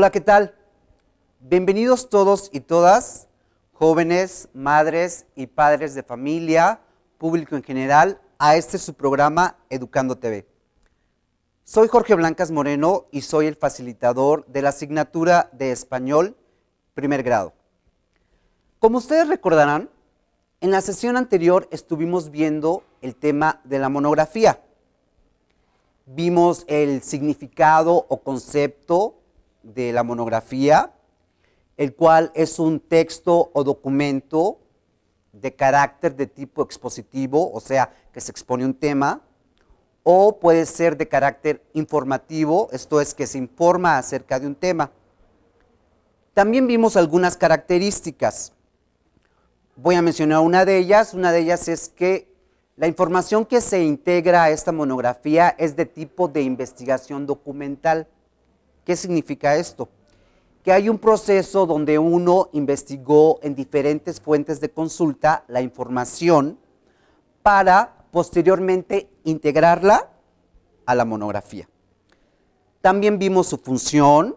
Hola, ¿qué tal? Bienvenidos todos y todas, jóvenes, madres y padres de familia, público en general, a este su programa Educando TV. Soy Jorge Blancas Moreno y soy el facilitador de la asignatura de Español primer grado. Como ustedes recordarán, en la sesión anterior estuvimos viendo el tema de la monografía. Vimos el significado o concepto de la monografía, el cual es un texto o documento de carácter de tipo expositivo, o sea, que se expone un tema, o puede ser de carácter informativo, esto es, que se informa acerca de un tema. También vimos algunas características. Voy a mencionar una de ellas es que la información que se integra a esta monografía es de tipo de investigación documental. ¿Qué significa esto? Que hay un proceso donde uno investigó en diferentes fuentes de consulta la información para posteriormente integrarla a la monografía. También vimos su función,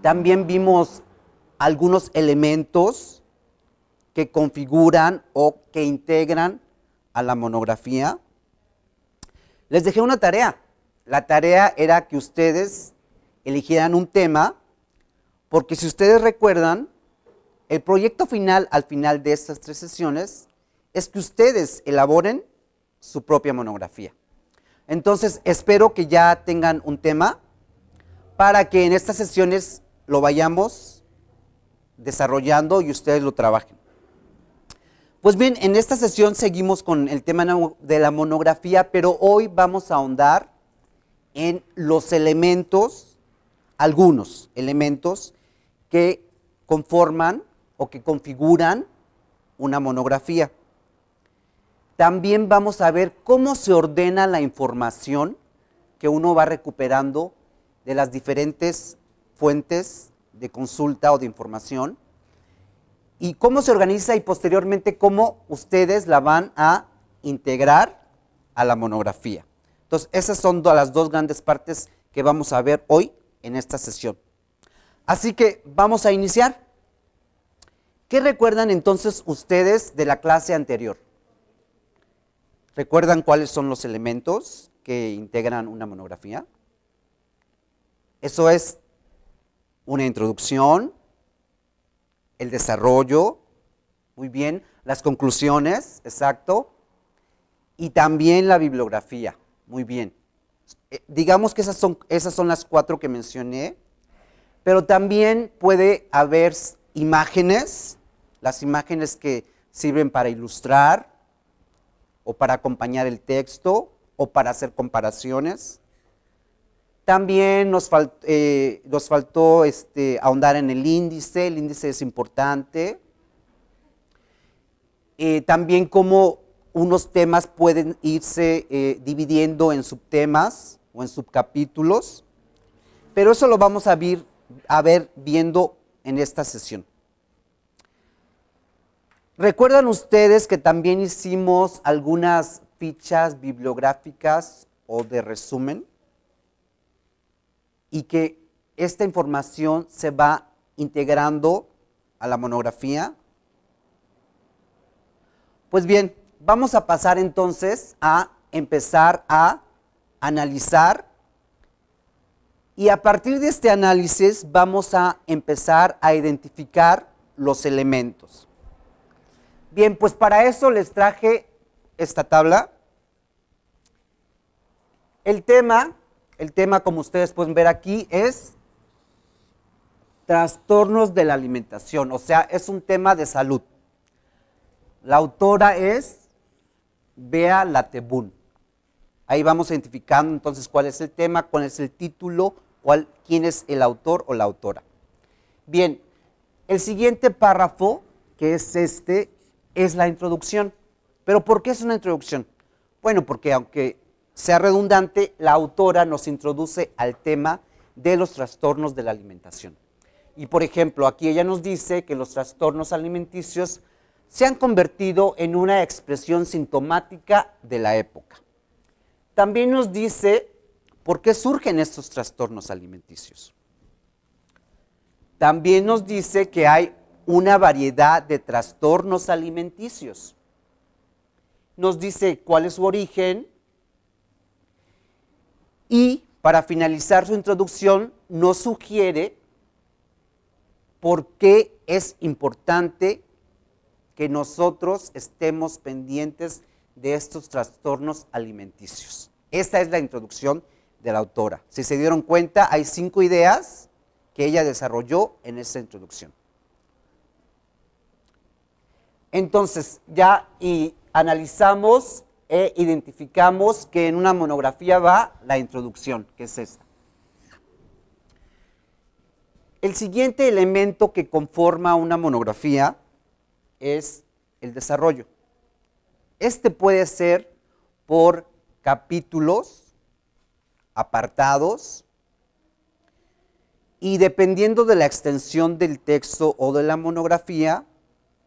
también vimos algunos elementos que configuran o que integran a la monografía. Les dejé una tarea. La tarea era que ustedes eligieran un tema, porque si ustedes recuerdan, el proyecto final al final de estas 3 sesiones es que ustedes elaboren su propia monografía. Entonces, espero que ya tengan un tema para que en estas sesiones lo vayamos desarrollando y ustedes lo trabajen. Pues bien, en esta sesión seguimos con el tema de la monografía, pero hoy vamos a ahondar en los elementos, algunos elementos que conforman o que configuran una monografía. También vamos a ver cómo se ordena la información que uno va recuperando de las diferentes fuentes de consulta o de información y cómo se organiza y posteriormente cómo ustedes la van a integrar a la monografía. Entonces, esas son las 2 grandes partes que vamos a ver hoy en esta sesión. Así que vamos a iniciar. ¿Qué recuerdan entonces ustedes de la clase anterior? ¿Recuerdan cuáles son los elementos que integran una monografía? Eso es una introducción, el desarrollo, muy bien, las conclusiones, exacto, y también la bibliografía. Muy bien. Digamos que esas son las 4 que mencioné, pero también puede haber imágenes, las imágenes que sirven para ilustrar o para acompañar el texto o para hacer comparaciones. También nos faltó ahondar en el índice es importante. También cómo unos temas pueden irse dividiendo en subtemas o en subcapítulos, pero eso lo vamos a ver viendo en esta sesión. ¿Recuerdan ustedes que también hicimos algunas fichas bibliográficas o de resumen? Y que esta información se va integrando a la monografía. Pues bien, vamos a pasar entonces a empezar a analizar y a partir de este análisis vamos a empezar a identificar los elementos. Bien, pues para eso les traje esta tabla. El tema, como ustedes pueden ver aquí, es trastornos de la alimentación, o sea, es un tema de salud. La autora es Bea Latebun. Ahí vamos identificando entonces cuál es el tema, cuál es el título, quién es el autor o la autora. Bien, el siguiente párrafo, que es es la introducción. ¿Pero por qué es una introducción? Bueno, porque aunque sea redundante, la autora nos introduce al tema de los trastornos de la alimentación. Y por ejemplo, aquí ella nos dice que los trastornos alimenticios se han convertido en una expresión sintomática de la época. También nos dice por qué surgen estos trastornos alimenticios. También nos dice que hay una variedad de trastornos alimenticios. Nos dice cuál es su origen y para finalizar su introducción nos sugiere por qué es importante que nosotros estemos pendientes de estos trastornos alimenticios. Esta es la introducción de la autora. Si se dieron cuenta, hay 5 ideas que ella desarrolló en esta introducción. Entonces, ya analizamos e identificamos que en una monografía va la introducción, que es esta. El siguiente elemento que conforma una monografía es el desarrollo. Este puede ser por capítulos, apartados, y dependiendo de la extensión del texto o de la monografía,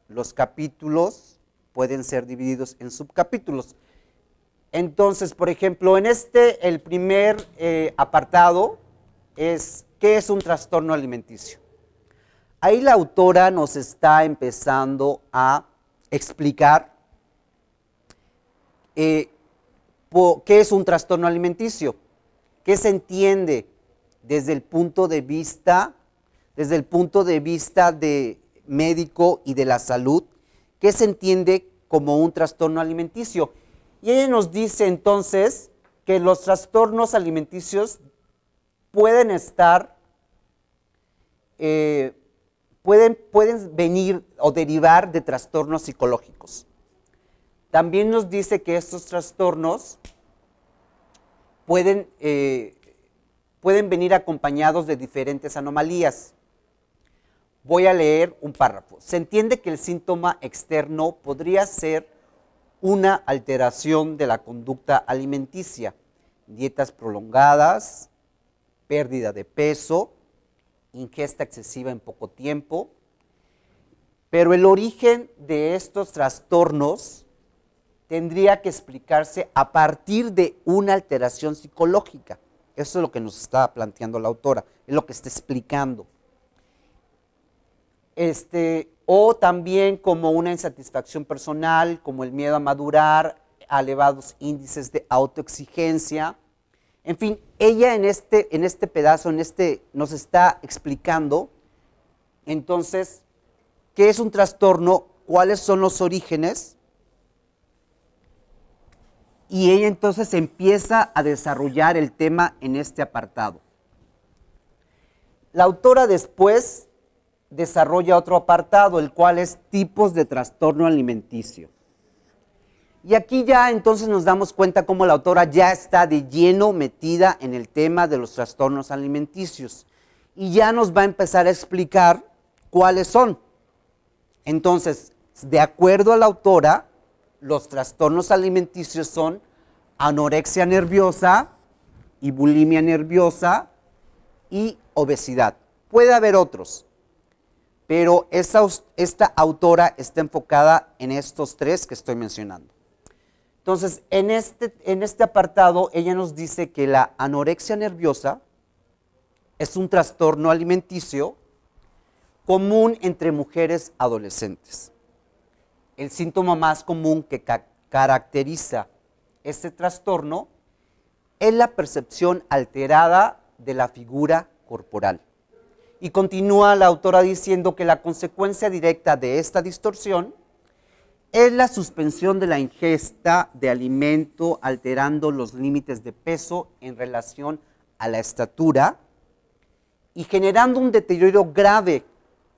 los capítulos pueden ser divididos en subcapítulos. Entonces, por ejemplo, en el primer apartado es ¿qué es un trastorno alimenticio? Ahí la autora nos está empezando a explicar qué es un trastorno alimenticio, qué se entiende desde el punto de vista de médico y de la salud, qué se entiende como un trastorno alimenticio. Y ella nos dice entonces que los trastornos alimenticios pueden estar, pueden venir o derivar de trastornos psicológicos. También nos dice que estos trastornos pueden venir acompañados de diferentes anomalías. Voy a leer un párrafo. Se entiende que el síntoma externo podría ser una alteración de la conducta alimenticia, dietas prolongadas, pérdida de peso, ingesta excesiva en poco tiempo, pero el origen de estos trastornos tendría que explicarse a partir de una alteración psicológica. Eso es lo que nos está planteando la autora, es lo que está explicando. O también como una insatisfacción personal, como el miedo a madurar, a elevados índices de autoexigencia. En fin, ella en este pedazo, nos está explicando, entonces, qué es un trastorno, cuáles son los orígenes, y ella entonces empieza a desarrollar el tema en este apartado. La autora después desarrolla otro apartado, el cual es tipos de trastorno alimenticio. Y aquí ya entonces nos damos cuenta cómo la autora ya está de lleno metida en el tema de los trastornos alimenticios. Y ya nos va a empezar a explicar cuáles son. Entonces, de acuerdo a la autora, los trastornos alimenticios son anorexia nerviosa y bulimia nerviosa y obesidad. Puede haber otros, pero esta autora está enfocada en estos 3 que estoy mencionando. Entonces, en este apartado, ella nos dice que la anorexia nerviosa es un trastorno alimenticio común entre mujeres adolescentes. El síntoma más común que caracteriza este trastorno es la percepción alterada de la figura corporal. Y continúa la autora diciendo que la consecuencia directa de esta distorsión es la suspensión de la ingesta de alimento, alterando los límites de peso en relación a la estatura y generando un deterioro grave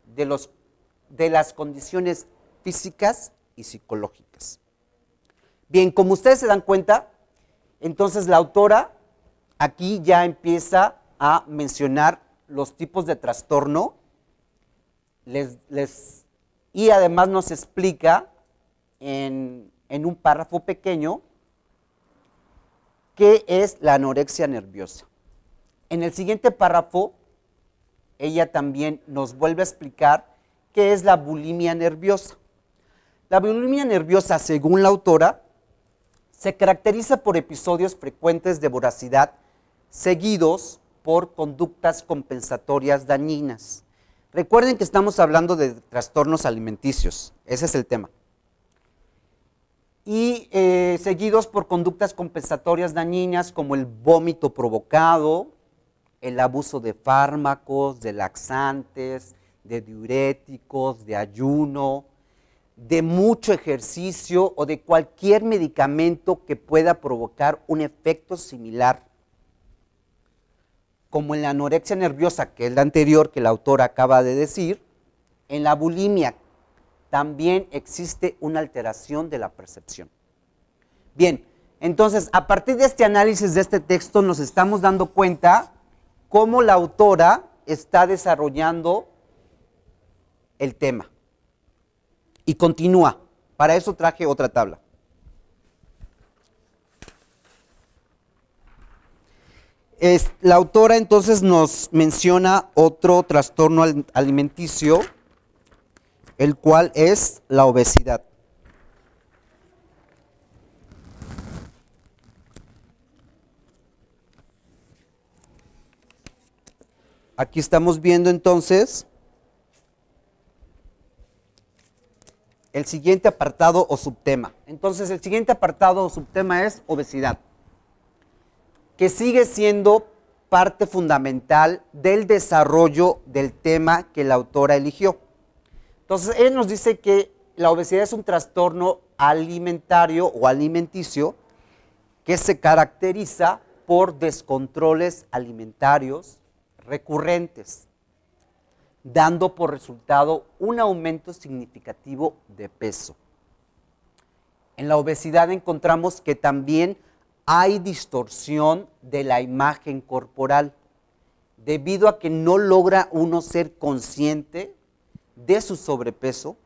de las condiciones físicas y psicológicas. Bien, como ustedes se dan cuenta, entonces la autora aquí ya empieza a mencionar los tipos de trastorno y además nos explica en un párrafo pequeño qué es la anorexia nerviosa. En el siguiente párrafo, ella también nos vuelve a explicar qué es la bulimia nerviosa. La bulimia nerviosa, según la autora, se caracteriza por episodios frecuentes de voracidad seguidos por conductas compensatorias dañinas. Recuerden que estamos hablando de trastornos alimenticios, ese es el tema. Y seguidos por conductas compensatorias dañinas como el vómito provocado, el abuso de fármacos, de laxantes, de diuréticos, de ayuno, de mucho ejercicio o de cualquier medicamento que pueda provocar un efecto similar, como en la anorexia nerviosa, que es la anterior que la autora acaba de decir. En la bulimia también existe una alteración de la percepción. Bien, entonces, a partir de este análisis de este texto nos estamos dando cuenta cómo la autora está desarrollando el tema. Y continúa. Para eso traje otra tabla. La autora entonces nos menciona otro trastorno alimenticio, el cual es la obesidad. Aquí estamos viendo entonces el siguiente apartado o subtema. Entonces, el siguiente apartado o subtema es obesidad, que sigue siendo parte fundamental del desarrollo del tema que la autora eligió. Entonces, ella nos dice que la obesidad es un trastorno alimentario o alimenticio que se caracteriza por descontroles alimentarios recurrentes, dando por resultado un aumento significativo de peso. En la obesidad encontramos que también hay distorsión de la imagen corporal, debido a que no logra uno ser consciente de su sobrepeso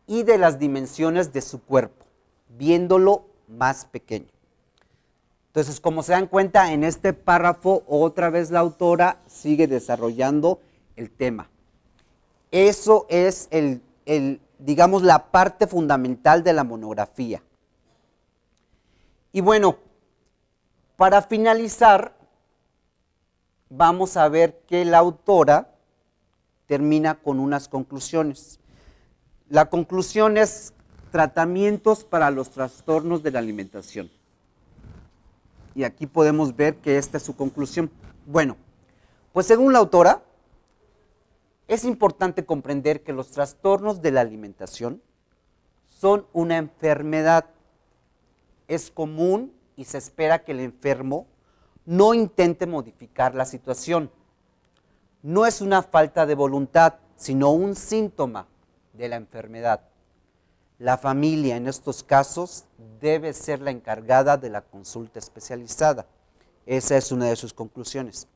y de las dimensiones de su cuerpo, viéndolo más pequeño. Entonces, como se dan cuenta, en este párrafo, otra vez la autora sigue desarrollando el tema. Eso es digamos, la parte fundamental de la monografía. Y bueno, para finalizar, vamos a ver que la autora termina con unas conclusiones. La conclusión es tratamientos para los trastornos de la alimentación. Y aquí podemos ver que esta es su conclusión. Bueno, pues según la autora, es importante comprender que los trastornos de la alimentación son una enfermedad. Es común y se espera que el enfermo no intente modificar la situación. No es una falta de voluntad, sino un síntoma de la enfermedad. La familia en estos casos debe ser la encargada de la consulta especializada. Esa es una de sus conclusiones.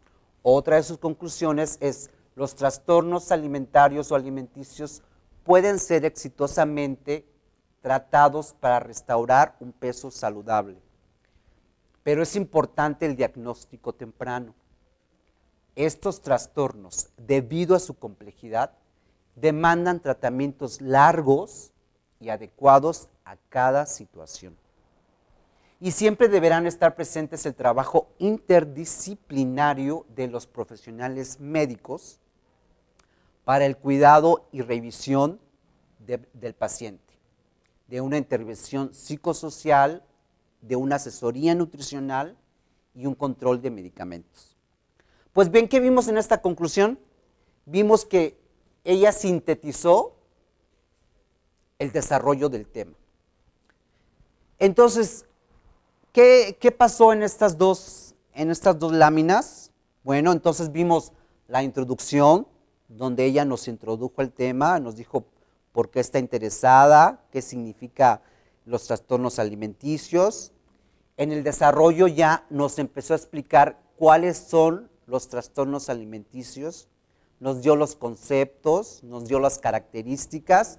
Otra de sus conclusiones es: los trastornos alimentarios o alimenticios pueden ser exitosamente tratados para restaurar un peso saludable. Pero es importante el diagnóstico temprano. Estos trastornos, debido a su complejidad, demandan tratamientos largos y adecuados a cada situación. Y siempre deberán estar presentes el trabajo interdisciplinario de los profesionales médicos para el cuidado y revisión del paciente, de una intervención psicosocial, de una asesoría nutricional y un control de medicamentos. Pues bien, ¿qué vimos en esta conclusión? Vimos que ella sintetizó el desarrollo del tema. Entonces, ¿qué pasó en estas dos láminas? Bueno, entonces vimos la introducción, donde ella nos introdujo el tema, nos dijo por qué está interesada, qué significa los trastornos alimenticios. En el desarrollo ya nos empezó a explicar cuáles son los trastornos alimenticios, nos dio los conceptos, nos dio las características,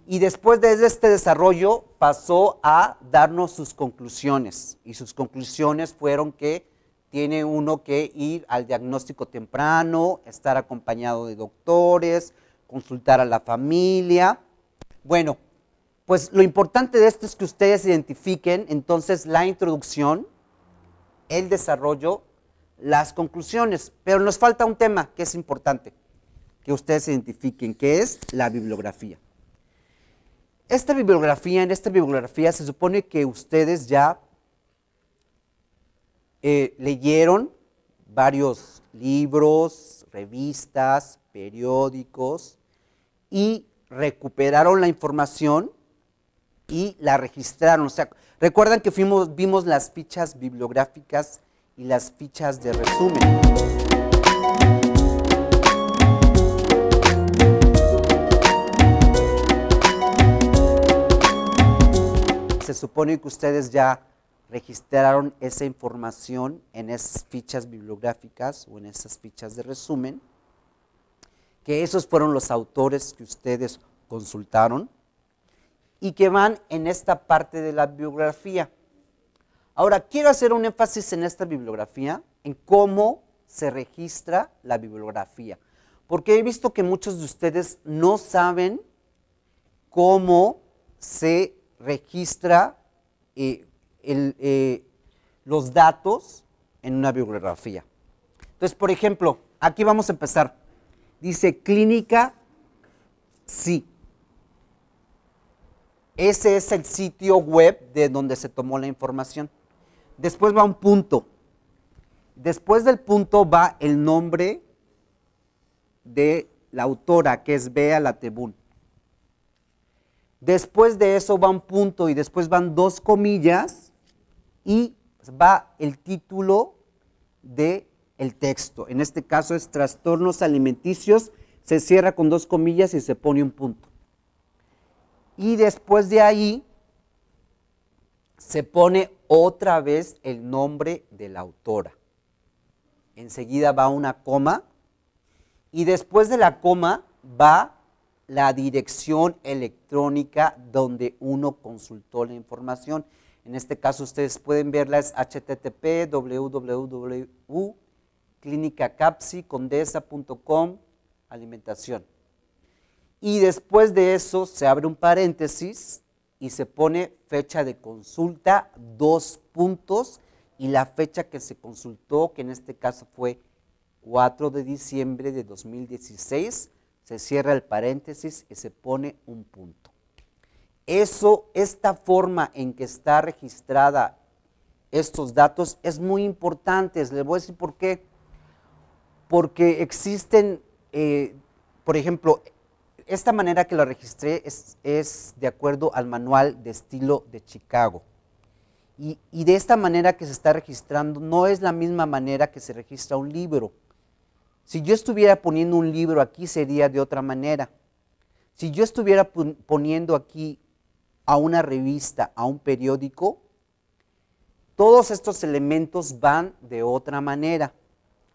y después de este desarrollo pasó a darnos sus conclusiones, y sus conclusiones fueron que tiene uno que ir al diagnóstico temprano, estar acompañado de doctores, consultar a la familia. Bueno, pues lo importante de esto es que ustedes identifiquen entonces la introducción, el desarrollo, las conclusiones, pero nos falta un tema que es importante. que ustedes identifiquen, que es la bibliografía. En esta bibliografía se supone que ustedes ya leyeron varios libros, revistas, periódicos y recuperaron la información y la registraron. O sea, recuerdan que vimos las fichas bibliográficas y las fichas de resumen. Se supone que ustedes ya registraron esa información en esas fichas bibliográficas o en esas fichas de resumen, que esos fueron los autores que ustedes consultaron y que van en esta parte de la bibliografía. Ahora, quiero hacer un énfasis en esta bibliografía, en cómo se registra la bibliografía, porque he visto que muchos de ustedes no saben cómo se registra los datos en una bibliografía. Entonces, por ejemplo, aquí vamos a empezar. Dice clínica, sí. Ese es el sitio web de donde se tomó la información. Después va un punto. Después del punto va el nombre de la autora, que es Bea Latebún. Después de eso va un punto y después van dos comillas y va el título del texto. En este caso es trastornos alimenticios, se cierra con dos comillas y se pone un punto. Y después de ahí se pone otra vez el nombre de la autora. Enseguida va una coma y después de la coma va la dirección electrónica donde uno consultó la información. En este caso ustedes pueden verla, es http://clinicacapsi.condesa.com alimentación. Y después de eso se abre un paréntesis y se pone fecha de consulta, dos puntos, y la fecha que se consultó, que en este caso fue 4 de diciembre de 2016, se cierra el paréntesis y se pone un punto. Esta forma en que está registrada estos datos es muy importante. Les voy a decir por qué. Porque existen, por ejemplo, esta manera que lo registré es de acuerdo al manual de estilo de Chicago. Y de esta manera que se está registrando no es la misma manera que se registra un libro. Si yo estuviera poniendo un libro aquí sería de otra manera. Si yo estuviera poniendo aquí a una revista, a un periódico, todos estos elementos van de otra manera.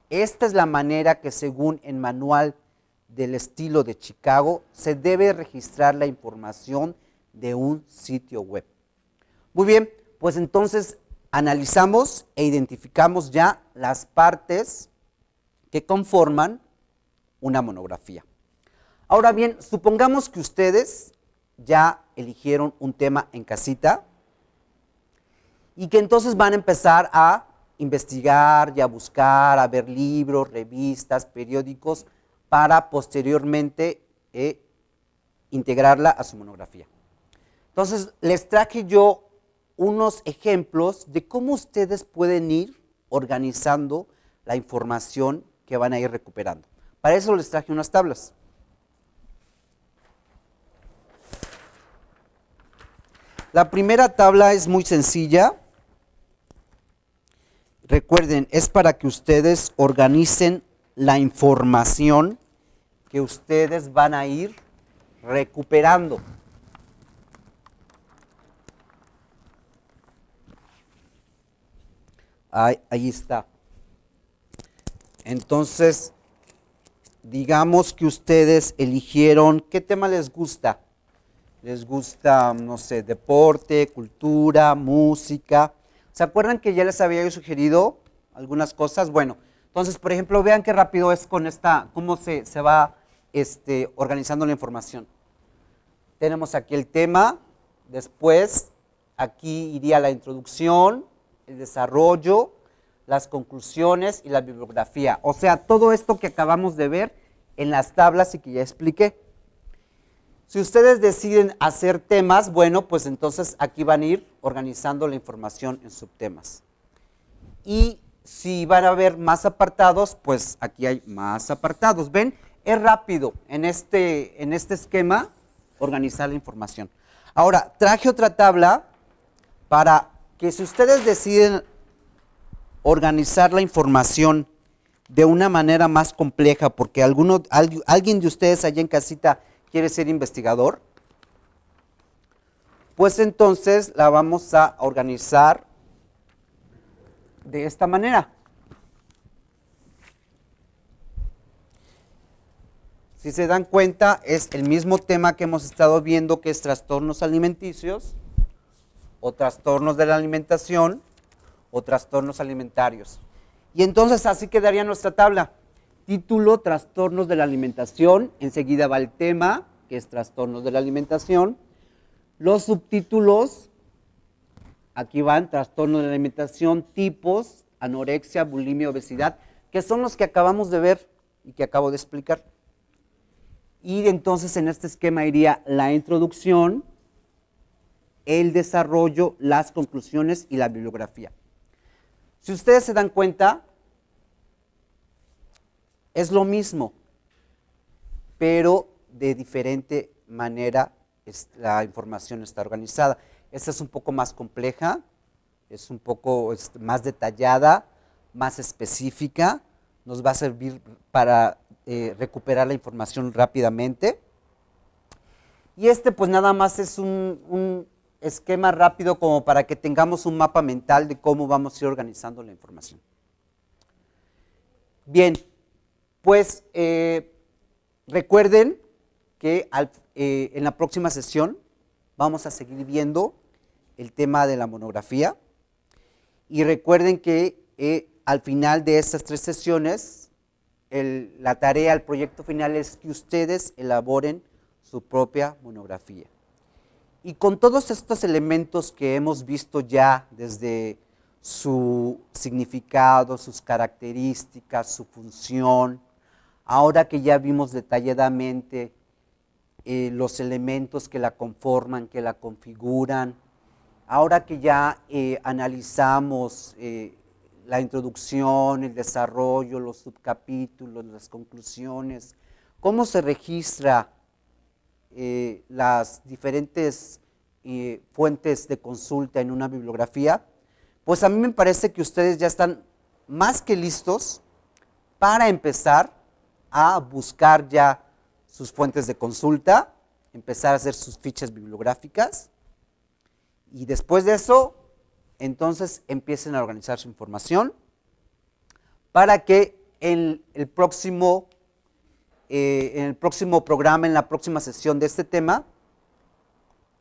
Esta es la manera que según el manual del estilo de Chicago se debe registrar la información de un sitio web. Muy bien, pues entonces analizamos e identificamos ya las partes que conforman una monografía. Ahora bien, supongamos que ustedes ya eligieron un tema en casita y que entonces van a empezar a investigar y a buscar, a ver libros, revistas, periódicos, para posteriormente integrarla a su monografía. Entonces, les traje yo unos ejemplos de cómo ustedes pueden ir organizando la información que van a ir recuperando. Para eso les traje unas tablas. La primera tabla es muy sencilla. Recuerden, es para que ustedes organicen la información que ustedes van a ir recuperando. Ahí está. Entonces, digamos que ustedes eligieron, ¿qué tema les gusta? Les gusta, no sé, deporte, cultura, música. ¿Se acuerdan que ya les había yo sugerido algunas cosas? Bueno, entonces, por ejemplo, vean qué rápido es con esta, cómo se va organizando la información. Tenemos aquí el tema, después aquí iría la introducción, el desarrollo, las conclusiones y la bibliografía. O sea, todo esto que acabamos de ver en las tablas y que ya expliqué. Si ustedes deciden hacer temas, bueno, pues entonces aquí van a ir organizando la información en subtemas. Y si van a haber más apartados, pues aquí hay más apartados. ¿Ven? Es rápido en este esquema organizar la información. Ahora, traje otra tabla para que si ustedes deciden organizar la información de una manera más compleja, porque alguien de ustedes allá en casita quiere ser investigador, pues entonces la vamos a organizar de esta manera. Si se dan cuenta, es el mismo tema que hemos estado viendo, que es trastornos alimenticios, o trastornos de la alimentación, o trastornos alimentarios. Y entonces así quedaría nuestra tabla. Título, trastornos de la alimentación, enseguida va el tema, que es trastornos de la alimentación. Los subtítulos, aquí van trastornos de la alimentación, tipos, anorexia, bulimia, obesidad, que son los que acabamos de ver y que acabo de explicar. Y entonces en este esquema iría la introducción, el desarrollo, las conclusiones y la bibliografía. Si ustedes se dan cuenta, es lo mismo, pero de diferente manera la información está organizada. Esta es un poco más compleja, es un poco más detallada, más específica, nos va a servir para recuperar la información rápidamente. Y pues nada más es un esquema rápido como para que tengamos un mapa mental de cómo vamos a ir organizando la información. Bien, pues recuerden que en la próxima sesión vamos a seguir viendo el tema de la monografía y recuerden que al final de estas 3 sesiones la tarea, el proyecto final es que ustedes elaboren su propia monografía. Y con todos estos elementos que hemos visto ya desde su significado, sus características, su función, ahora que ya vimos detalladamente los elementos que la conforman, que la configuran, ahora que ya analizamos la introducción, el desarrollo, los subcapítulos, las conclusiones, cómo se registra las diferentes fuentes de consulta en una bibliografía, pues a mí me parece que ustedes ya están más que listos para empezar a buscar ya sus fuentes de consulta, empezar a hacer sus fichas bibliográficas y después de eso, entonces empiecen a organizar su información para que en el próximo programa, en la próxima sesión de este tema,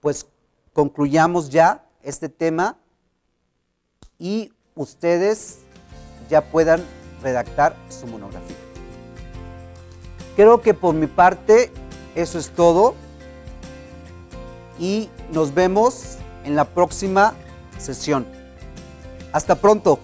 pues concluyamos ya este tema y ustedes ya puedan redactar su monografía. Creo que por mi parte eso es todo y nos vemos en la próxima sesión. Hasta pronto.